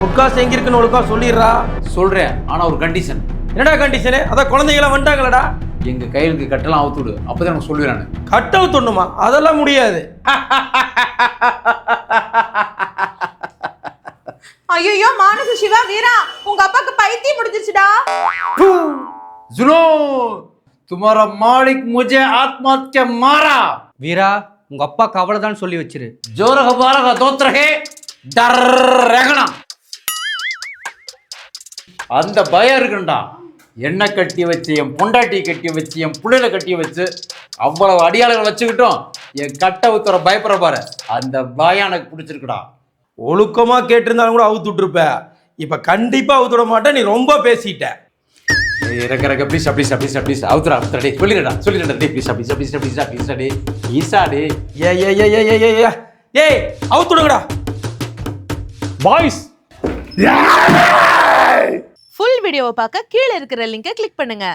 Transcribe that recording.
முக்காசு எங்க இருக்குன்னு ஒழுக்கா சொல்லிடுறா. சொல்றேன், ஆனா ஒரு கண்டிஷன். என்னடா கண்டிஷனு? அதான் குழந்தைங்களாம் வந்துட்டாங்களடா. எங்க கையிலுக்கு கட்டெல்லாம் அவுத்துடு, அப்பதான் எனக்கு சொல்லுவேன் நான். கட்டவு தொண்ணுமா? அதெல்லாம் முடியாது. ஐயோ மானச சிவா வீரா, உங்க அப்பாக்கு பைத்தியம் முடிஞ்சிச்சுடா. जुनो तुम्हारा मालिक मुझे आत्महत्या के मारा. வீரா, உங்க அப்பாக்கு அவ்வளவுதான் சொல்லி வச்சிரு. जोर हमारा का दोत्र है डर रगना. அந்த பயம் இருக்குண்டா. என்ன கட்டி வச்சு, என் பொண்டாட்டி கட்டி வச்சு, என் புள்ளையில கட்டி வச்சு, அவ்வளவு அடியாளர்கள் வச்சுக்கிட்டோம் என் கட்ட உத்தர பயப்படுற பாரு, அந்த பயம் எனக்கு பிடிச்சிருக்குடா. ஒழுக்கமா கேட்டிருந்தாலும் கூட அவுத்து விட்டுருப்ப. இப்ப கண்டிப்பா அவுத்து விட மாட்டேன். நீ ரொம்ப பேசிட்ட. ரக்க ப்ளீஸ் ப்ளீஸ் அவுத்துறா டே, சொல்லிடுடா டே, ப்ளீஸ் டே ஈசா டே. ஏய் அவுத்து விடுங்கடா. பாய்ஸ், ஃபுல் வீடியோவை பார்க்க கீழே இருக்கிற லிங்கை கிளிக் பண்ணுங்க.